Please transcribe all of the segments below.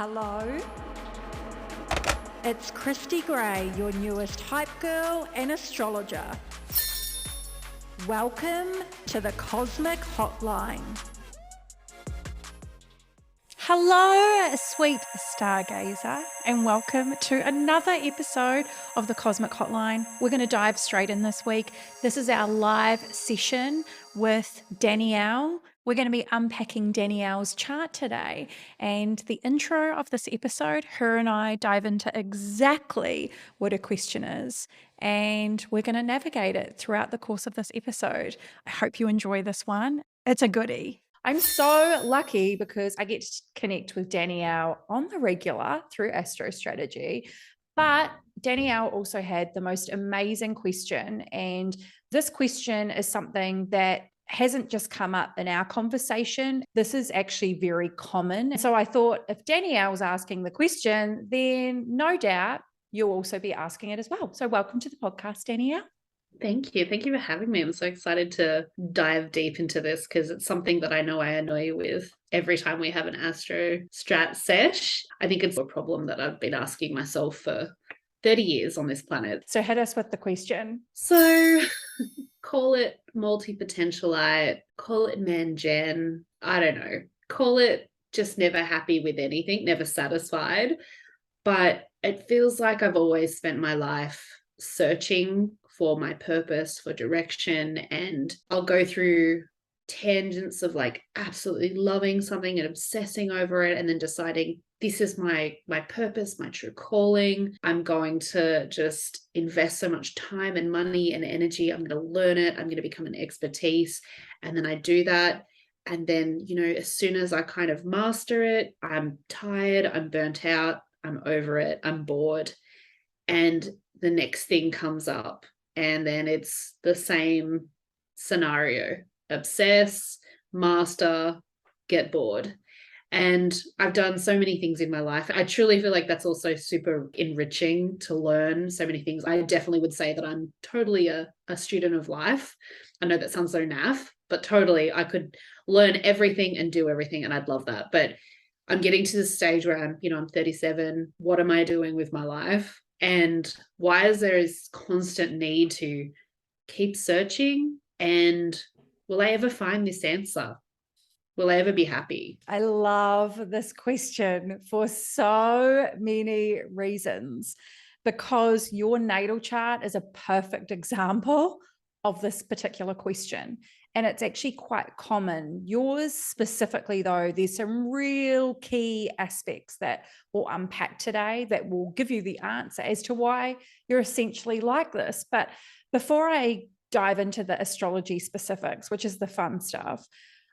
Hello, it's Christy Gray, your newest hype girl and astrologer. Welcome to the Cosmic Hotline. Hello, sweet stargazer, and welcome to another episode of the Cosmic Hotline. We're going to dive straight in this week. This is our live session with Danielle. We're going to be unpacking Danielle's chart today, and the intro of this episode, her and I dive into exactly what her question is, and we're going to navigate it throughout the course of this episode. I hope you enjoy this one. It's a goodie. I'm so lucky because I get to connect with Danielle on the regular through Astrostrategy. But Danielle also had the most amazing question. And this question is something that hasn't just come up in our conversation. This is actually very common. So I thought if Danielle's asking the question, then no doubt you'll also be asking it as well. So welcome to the podcast, Danielle. Thank you. Thank you for having me. I'm so excited to dive deep into this because it's something that I know I annoy you with every time we have an Astro Strat sesh. I think it's a problem that I've been asking myself for 30 years on this planet. So hit us with the question. So call it multi-potentialite, call it man-gen, I don't know. Call it just never happy with anything, never satisfied. But it feels like I've always spent my life searching for my purpose, for direction, and I'll go through tangents of like absolutely loving something and obsessing over it and then deciding this is my purpose, my true calling. I'm going to just invest so much time and money and energy. I'm going to learn it. I'm going to become an expertise. And then I do that. And then, as soon as I kind of master it, I'm tired, I'm burnt out, I'm over it, I'm bored. And the next thing comes up. And then it's the same scenario: obsess, master, get bored. And I've done so many things in my life. I truly feel like that's also super enriching to learn so many things. I definitely would say that I'm totally a student of life. I know that sounds so naff, but totally I could learn everything and do everything, and I'd love that. But I'm getting to the stage where I'm 37. What am I doing with my life? And why is there this constant need to keep searching? And will I ever find this answer? Will I ever be happy? I love this question for so many reasons, because your natal chart is a perfect example of this particular question. And it's actually quite common. Yours specifically, though, there's some real key aspects that we'll unpack today that will give you the answer as to why you're essentially like this. But before I dive into the astrology specifics, which is the fun stuff,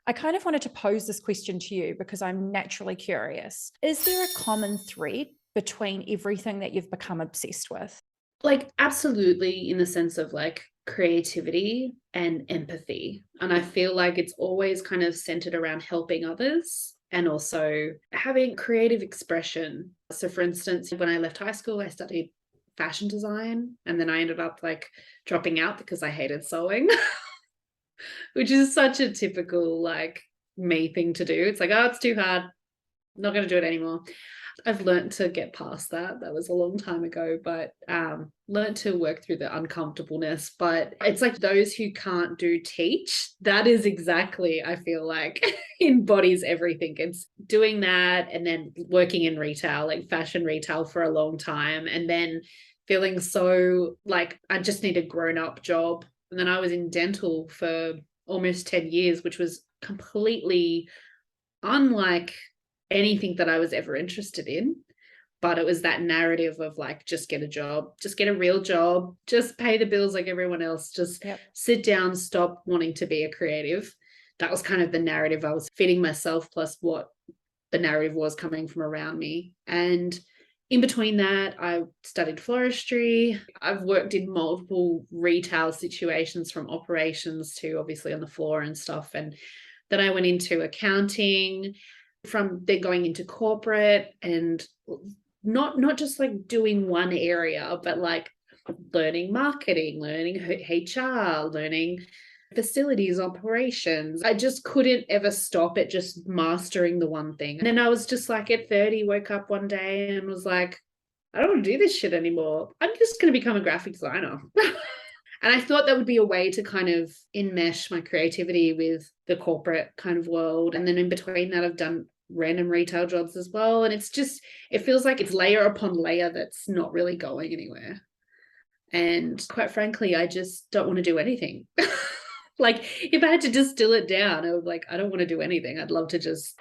I kind of wanted to pose this question to you because I'm naturally curious. Is there a common thread between everything that you've become obsessed with? Like, absolutely, in the sense of like creativity and empathy. And I feel like it's always kind of centered around helping others and also having creative expression. So for instance, when I left high school, I studied fashion design, and then I ended up like dropping out because I hated sewing, which is such a typical like me thing to do. It's like, oh, it's too hard. Not going to do it anymore. I've learned to get past that. That was a long time ago, but learned to work through the uncomfortableness. But it's like those who can't do teach, that is exactly, I feel like, embodies everything. It's doing that and then working in retail, like fashion retail for a long time, and then feeling so like I just need a grown-up job. And then I was in dental for almost 10 years, which was completely unlike anything that I was ever interested in. But it was that narrative of like, just get a job, just get a real job, just pay the bills like everyone else, just sit down, stop wanting to be a creative. That was kind of the narrative I was feeding myself, plus what the narrative was coming from around me. And in between that, I studied floristry. I've worked in multiple retail situations, from operations to obviously on the floor and stuff. And then I went into accounting, from then going into corporate, and not just like doing one area, but like learning marketing, learning HR, learning facilities, operations. I just couldn't ever stop at just mastering the one thing. And then I was just like at 30, woke up one day and was like, I don't want to do this shit anymore. I'm just going to become a graphic designer. And I thought that would be a way to kind of enmesh my creativity with the corporate kind of world. And then in between that, I've done random retail jobs as well. And it's just, it feels like it's layer upon layer that's not really going anywhere. And quite frankly, I just don't want to do anything. Like if I had to distill it down, I would like, I don't want to do anything. I'd love to just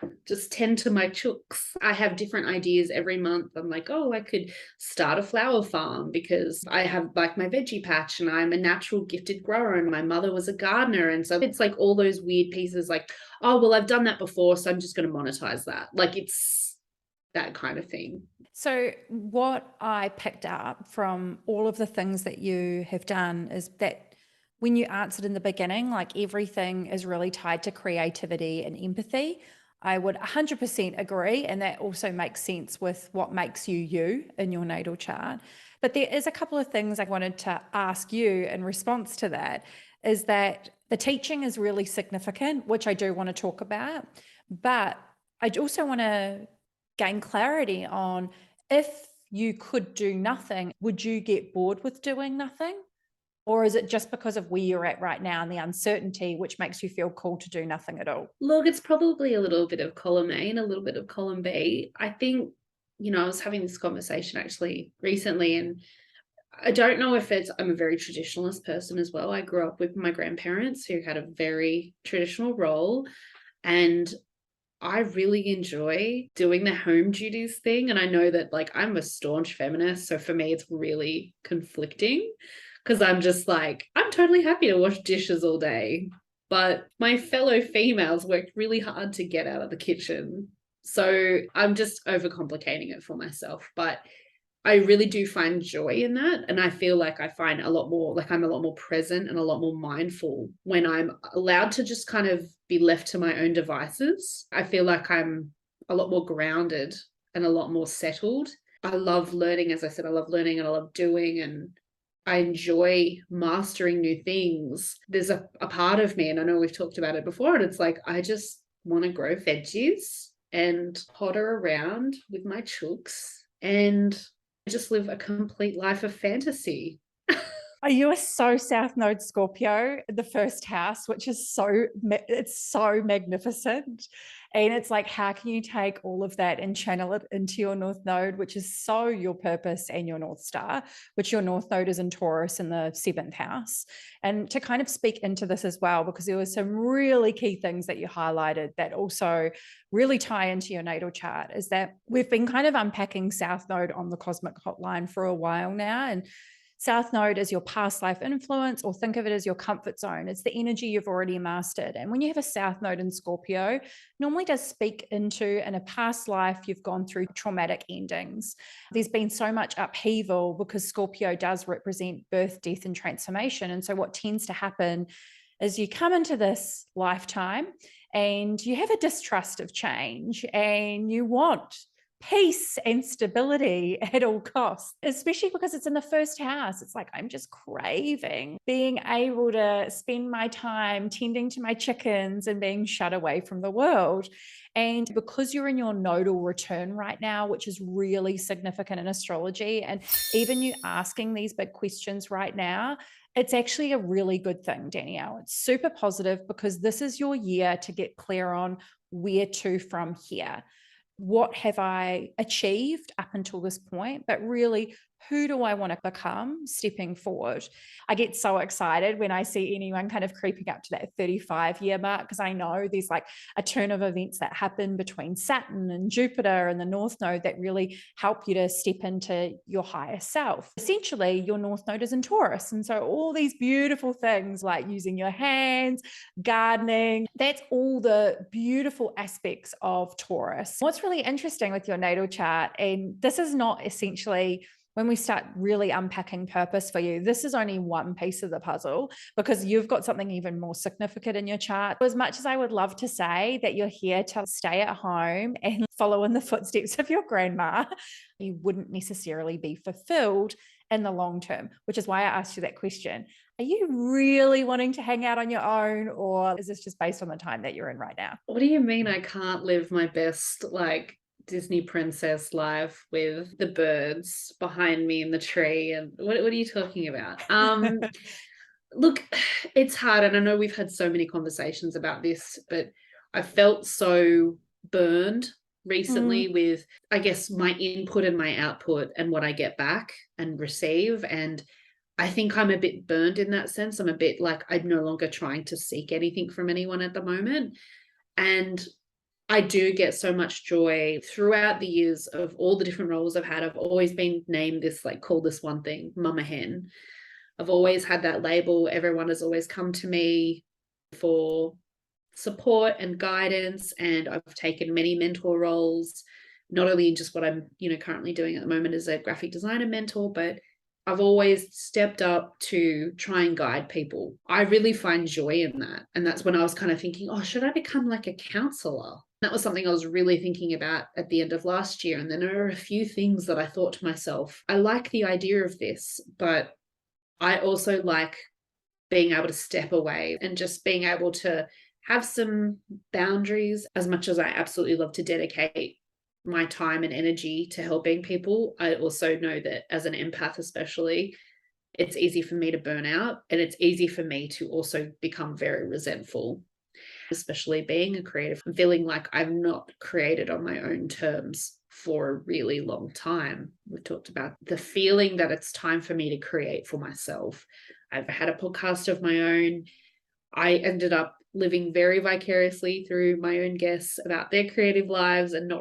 tend to my chooks. I have different ideas every month. I'm like, oh, I could start a flower farm because I have like my veggie patch and I'm a natural gifted grower and my mother was a gardener. And so it's like all those weird pieces like, oh, well, I've done that before, so I'm just going to monetize that. Like it's that kind of thing. So, what I picked up from all of the things that you have done is that when you answered in the beginning, like everything is really tied to creativity and empathy. I would 100% agree. And that also makes sense with what makes you you in your natal chart. But there is a couple of things I wanted to ask you in response to that is that the teaching is really significant, which I do want to talk about. But I also want to gain clarity on if you could do nothing, would you get bored with doing nothing? Or is it just because of where you're at right now and the uncertainty, which makes you feel cool to do nothing at all? Look, it's probably a little bit of column A and a little bit of column B. I think, I was having this conversation actually recently, and I don't know if I'm a very traditionalist person as well. I grew up with my grandparents who had a very traditional role, and I really enjoy doing the home duties thing. And I know that like I'm a staunch feminist. So for me, it's really conflicting because I'm just like, I'm totally happy to wash dishes all day. But my fellow females worked really hard to get out of the kitchen. So I'm just overcomplicating it for myself. But I really do find joy in that. And I feel like I find a lot more, like I'm a lot more present and a lot more mindful when I'm allowed to just kind of be left to my own devices. I feel like I'm a lot more grounded and a lot more settled. I love learning, as I said, I love learning and I love doing, and I enjoy mastering new things. There's a part of me, and I know we've talked about it before, and it's like, I just want to grow veggies and potter around with my chooks and just live a complete life of fantasy. Oh, you are so South Node Scorpio, the first house, which is it's so magnificent. And it's like, how can you take all of that and channel it into your North Node, which is so your purpose and your North Star, which your North Node is in Taurus in the 7th house. And to kind of speak into this as well, because there were some really key things that you highlighted that also really tie into your natal chart, is that we've been kind of unpacking South Node on the Cosmic Hotline for a while now. And South Node is your past life influence, or think of it as your comfort zone. It's the energy you've already mastered. And when you have a South Node in Scorpio, normally does speak into in a past life you've gone through traumatic endings. There's been so much upheaval because Scorpio does represent birth, death, and transformation. And so what tends to happen is you come into this lifetime and you have a distrust of change and you want peace and stability at all costs, especially because it's in the first house. It's like, I'm just craving being able to spend my time tending to my chickens and being shut away from the world. And because you're in your nodal return right now, which is really significant in astrology, and even you asking these big questions right now, it's actually a really good thing, Danielle. It's super positive because this is your year to get clear on where to from here. What have I achieved up until this point? But really, who do I want to become stepping forward? I get so excited when I see anyone kind of creeping up to that 35-year mark, because I know there's like a turn of events that happen between Saturn and Jupiter and the North Node that really help you to step into your higher self. Essentially, your North Node is in Taurus. And so all these beautiful things like using your hands, gardening, that's all the beautiful aspects of Taurus. What's really interesting with your natal chart, and this is not essentially when we start really unpacking purpose for you, this is only one piece of the puzzle because you've got something even more significant in your chart. As much as I would love to say that you're here to stay at home and follow in the footsteps of your grandma, you wouldn't necessarily be fulfilled in the long term, which is why I asked you that question. Are you really wanting to hang out on your own, or is this just based on the time that you're in right now? What do you mean I can't live my best, like, Disney princess life with the birds behind me in the tree? And what are you talking about? Look, it's hard, and I know we've had so many conversations about this, but I felt so burned recently with, I guess, my input and my output and what I get back and receive. And I think I'm a bit burned in that sense. I'm a bit like I'm no longer trying to seek anything from anyone at the moment. And I do get so much joy throughout the years of all the different roles I've had. I've always been named this, like, called this one thing, Mama Hen. I've always had that label. Everyone has always come to me for support and guidance, and I've taken many mentor roles, not only in just what I'm, currently doing at the moment as a graphic designer mentor, but I've always stepped up to try and guide people. I really find joy in that. And that's when I was kind of thinking, oh, should I become like a counselor? That was something I was really thinking about at the end of last year. And then there are a few things that I thought to myself, I like the idea of this, but I also like being able to step away and just being able to have some boundaries. As much as I absolutely love to dedicate my time and energy to helping people, I also know that as an empath, especially, it's easy for me to burn out, and it's easy for me to also become very resentful, especially being a creative, feeling like I've not created on my own terms for a really long time. We've talked about the feeling that it's time for me to create for myself. I've had a podcast of my own. I ended up living very vicariously through my own guests about their creative lives, and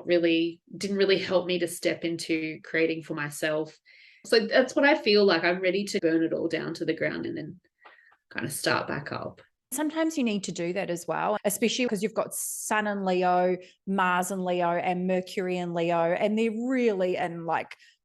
didn't really help me to step into creating for myself. So that's what I feel like. I'm ready to burn it all down to the ground and then kind of start back up. Sometimes you need to do that as well, especially because you've got Sun in Leo, Mars in Leo, and Mercury in Leo, and they're really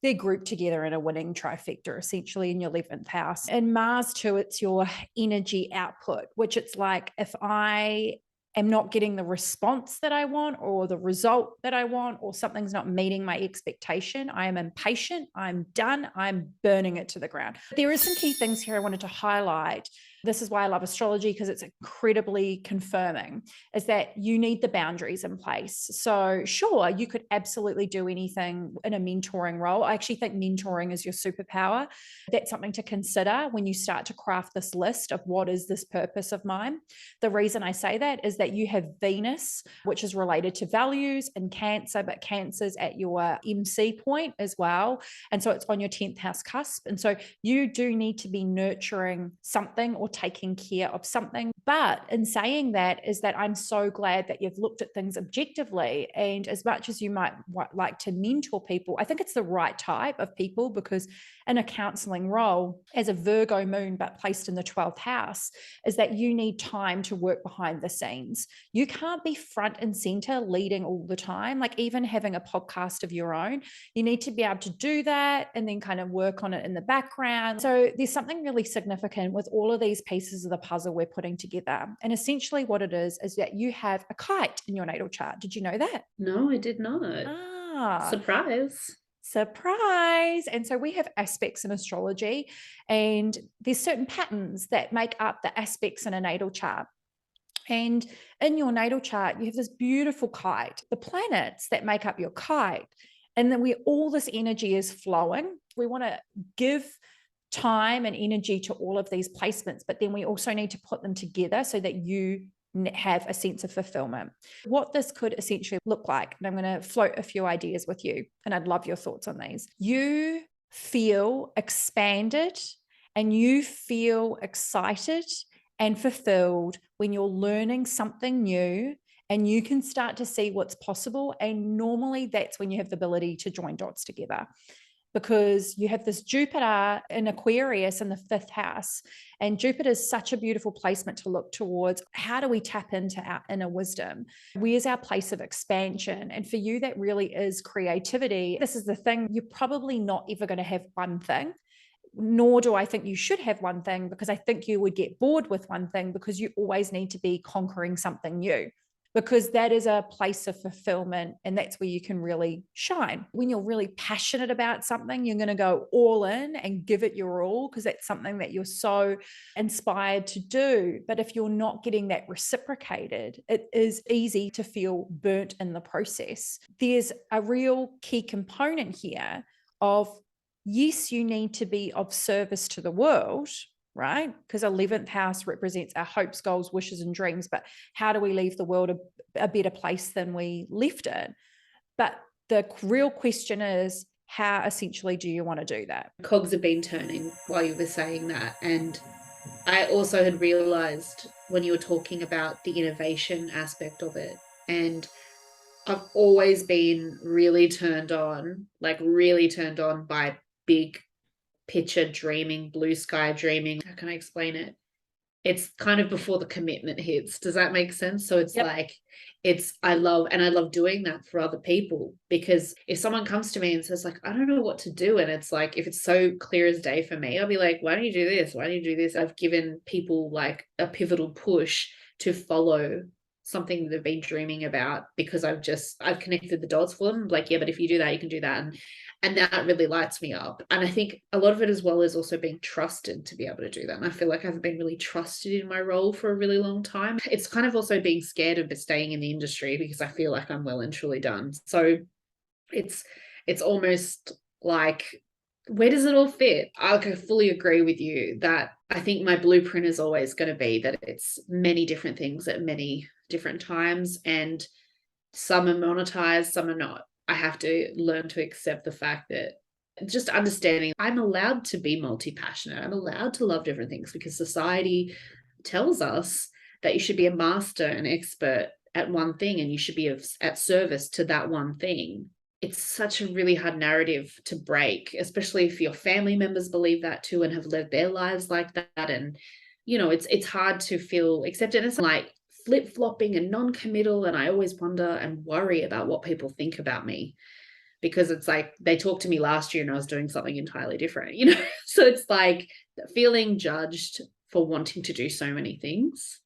they're grouped together in a winning trifecta, essentially, in your 11th house. And Mars, too, it's your energy output, which it's like, if I am not getting the response that I want or the result that I want, or something's not meeting my expectation, I am impatient, I'm done, I'm burning it to the ground. There are some key things here I wanted to highlight. This is why I love astrology, because it's incredibly confirming, is that you need the boundaries in place. So sure, you could absolutely do anything in a mentoring role. I actually think mentoring is your superpower. That's something to consider when you start to craft this list of what is this purpose of mine. The reason I say that is that you have Venus, which is related to values, and Cancer, but Cancer's at your MC point as well. And so it's on your 10th house cusp. And so you do need to be nurturing something or taking care of something. But in saying that, is that I'm so glad that you've looked at things objectively. And as much as you might like to mentor people, I think it's the right type of people, because in a counseling role, as a Virgo moon, but placed in the 12th house, is that you need time to work behind the scenes. You can't be front and center leading all the time. Like, even having a podcast of your own, you need to be able to do that and then kind of work on it in the background. So there's something really significant with all of these pieces of the puzzle we're putting together. And essentially what it is that you have a kite in your natal chart. Did you know that? No, I did not. Surprise. Surprise. And so we have aspects in astrology, and there's certain patterns that make up the aspects in a natal chart. And in your natal chart, you have this beautiful kite, the planets that make up your kite. And then all this energy is flowing. We want to give time and energy to all of these placements, but then we also need to put them together so that you have a sense of fulfillment. What this could essentially look like, and I'm going to float a few ideas with you, and I'd love your thoughts on these. You feel expanded and you feel excited and fulfilled when you're learning something new and you can start to see what's possible. And normally that's when you have the ability to join dots together, because you have this Jupiter in Aquarius in the 5th house. And Jupiter is such a beautiful placement to look towards. How do we tap into our inner wisdom? Where's our place of expansion? And for you, that really is creativity. This is the thing, you're probably not ever going to have one thing. Nor do I think you should have one thing, because I think you would get bored with one thing, because you always need to be conquering something new. because that is a place of fulfillment, and that's where you can really shine. When you're really passionate about something, you're going to go all in and give it your all because that's something that you're so inspired to do. But if you're not getting that reciprocated, it is easy to feel burnt in the process. There's a real key component here of, yes, you need to be of service to the world, right? Because 11th house represents our hopes, goals, wishes, and dreams. But how do we leave the world a better place than we left it? But the real question is, how essentially do you want to do that? Cogs have been turning while you were saying that. And I also had realized when you were talking about the innovation aspect of it. And I've always been really turned on by big picture dreaming, blue sky dreaming. How can I explain it? It's kind of before the commitment hits. Does that make sense? So it's like, I love doing that for other people, because if someone comes to me and says like, I don't know what to do. And it's like, if it's so clear as day for me, I'll be like, why don't you do this? Why don't you do this? I've given people like a pivotal push to follow something they've been dreaming about, because I've connected the dots for them. Like, yeah, but if you do that, you can do that. And that really lights me up. And I think a lot of it as well is also being trusted to be able to do that. And I feel like I've been really trusted in my role for a really long time. It's kind of also being scared of staying in the industry, because I feel like I'm well and truly done. So it's almost like, where does it all fit? I fully agree with you that I think my blueprint is always going to be that it's many different things at many different times, and some are monetized, some are not. I have to learn to accept the fact that, just understanding I'm allowed to be multi-passionate. I'm allowed to love different things, because society tells us that you should be a master and expert at one thing, and you should be at service to that one thing. It's such a really hard narrative to break, especially if your family members believe that too and have lived their lives like that. And, it's hard to feel accepted. It's like flip-flopping and non-committal, and I always wonder and worry about what people think about me, because it's like they talked to me last year and I was doing something entirely different, so it's like feeling judged for wanting to do so many things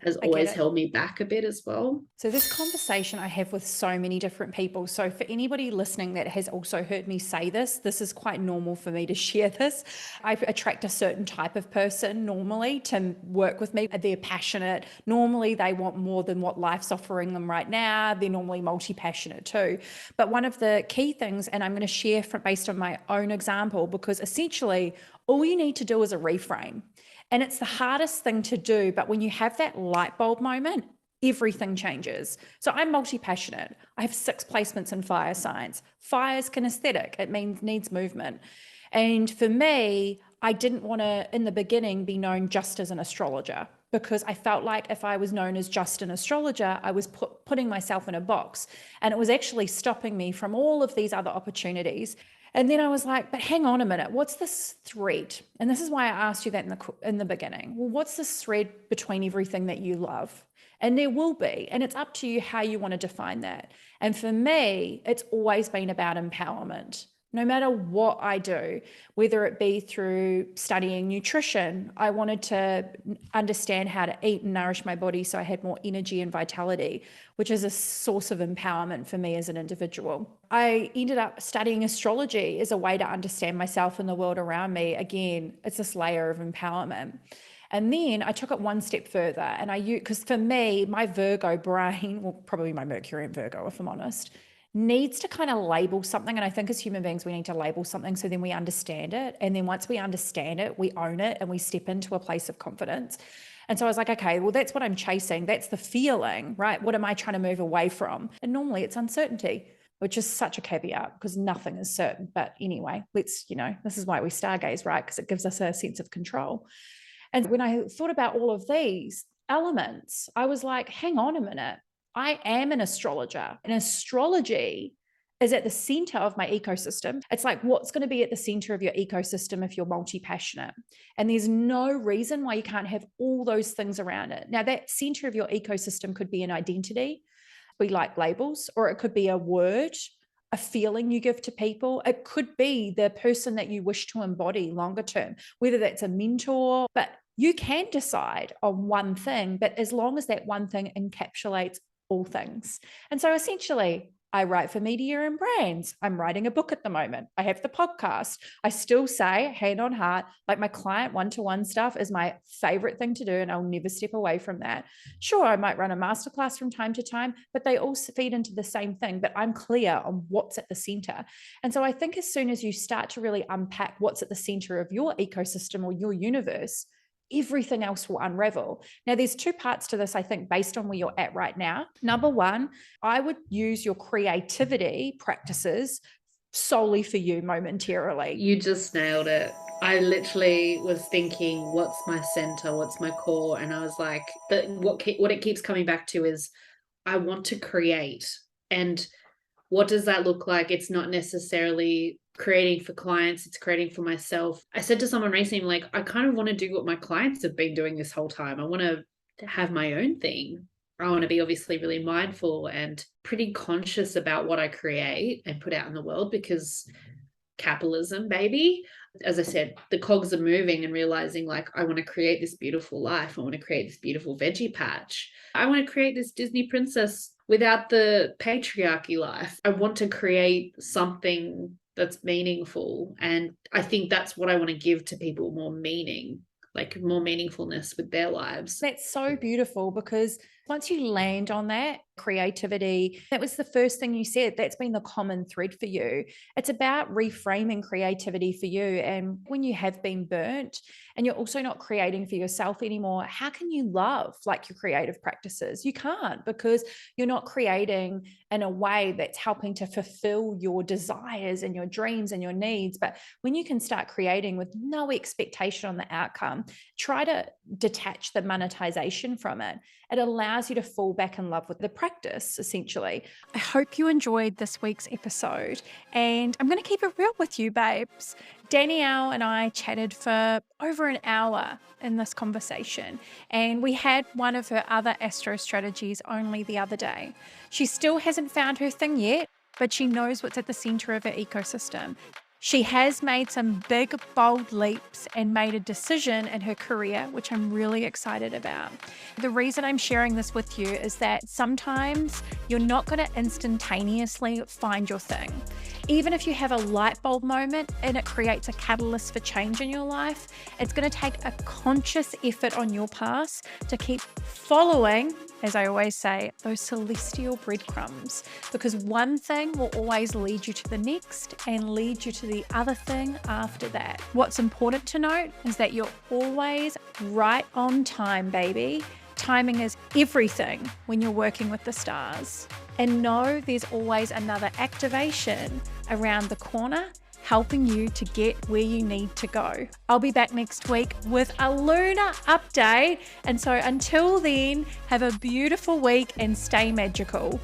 has always held me back a bit as well. So this conversation I have with so many different people. So for anybody listening that has also heard me say this is quite normal for me to share this. I attract a certain type of person normally to work with me. They're passionate. Normally they want more than what life's offering them right now. They're normally multi-passionate too. But one of the key things, and I'm going to share based on my own example, because essentially all you need to do is a reframe. And it's the hardest thing to do, but when you have that light bulb moment, everything changes. So I'm multi-passionate. I have 6 placements in fire signs. Fire's kinesthetic. It needs movement. And for me, I didn't want to, in the beginning, be known just as an astrologer, because I felt like if I was known as just an astrologer, I was putting myself in a box, and it was actually stopping me from all of these other opportunities. And then I was like, but hang on a minute, what's this thread? And this is why I asked you that in the beginning. Well, what's this thread between everything that you love? And there will be, and it's up to you how you want to define that. And for me, it's always been about empowerment. No matter what I do, whether it be through studying nutrition, I wanted to understand how to eat and nourish my body so I had more energy and vitality, which is a source of empowerment for me as an individual. I ended up studying astrology as a way to understand myself and the world around me. Again, it's this layer of empowerment. And then I took it one step further, and because for me, my Virgo brain, well, probably my Mercury and Virgo, if I'm honest, needs to kind of label something. And I think as human beings, we need to label something so then we understand it. And then once we understand it, we own it and we step into a place of confidence. And so I was like, okay, well, that's what I'm chasing. That's the feeling, right? What am I trying to move away from? And normally it's uncertainty, which is such a caveat because nothing is certain. But anyway, this is why we stargaze, right? Because it gives us a sense of control. And when I thought about all of these elements, I was like, hang on a minute. I am an astrologer, and astrology is at the center of my ecosystem. It's like, what's going to be at the center of your ecosystem if you're multi-passionate? And there's no reason why you can't have all those things around it. Now, that center of your ecosystem could be an identity. We like labels, or it could be a word, a feeling you give to people. It could be the person that you wish to embody longer term, whether that's a mentor, but you can decide on one thing, but as long as that one thing encapsulates all things. And so essentially, I write for media and brands. I'm writing a book at the moment. I have the podcast. I still say, hand on heart, like my client one-to-one stuff is my favorite thing to do, and I'll never step away from that. Sure, I might run a masterclass from time to time, but they all feed into the same thing. But I'm clear on what's at the center. And so I think as soon as you start to really unpack what's at the center of your ecosystem or your universe, everything else will unravel. Now, there's two parts to this, I think, based on where you're at right now. Number one, I would use your creativity practices solely for you momentarily. You just nailed it. I literally was thinking, what's my center? What's my core? And I was like, what it keeps coming back to is I want to create. And what does that look like? It's not necessarily creating for clients, it's creating for myself. I said to someone recently, like, I kind of want to do what my clients have been doing this whole time. I want to have my own thing. I want to be obviously really mindful and pretty conscious about what I create and put out in the world, because capitalism, baby. As I said, the cogs are moving and realizing, like, I want to create this beautiful life. I want to create this beautiful veggie patch. I want to create this Disney princess without the patriarchy life. I want to create something that's meaningful. And I think that's what I want to give to people, more meaning, like more meaningfulness with their lives. That's so beautiful, because once you land on that creativity, that was the first thing you said. That's been the common thread for you. It's about reframing creativity for you. And when you have been burnt and you're also not creating for yourself anymore, how can you love like your creative practices? You can't, because you're not creating in a way that's helping to fulfill your desires and your dreams and your needs. But when you can start creating with no expectation on the outcome, try to detach the monetization from it. It allows you to fall back in love with the practice, essentially. I hope you enjoyed this week's episode, and I'm going to keep it real with you, babes. Danielle and I chatted for over an hour in this conversation, and we had one of her other astro strategies only the other day. She still hasn't found her thing yet, but she knows what's at the center of her ecosystem. She has made some big, bold leaps and made a decision in her career, which I'm really excited about. The reason I'm sharing this with you is that sometimes you're not going to instantaneously find your thing. Even if you have a light bulb moment and it creates a catalyst for change in your life, it's going to take a conscious effort on your part to keep following, as I always say, those celestial breadcrumbs, because one thing will always lead you to the next and lead you to the other thing after that. What's important to note is that you're always right on time, baby. Timing is everything when you're working with the stars. And know there's always another activation around the corner, helping you to get where you need to go. I'll be back next week with a lunar update. And so until then, have a beautiful week and stay magical.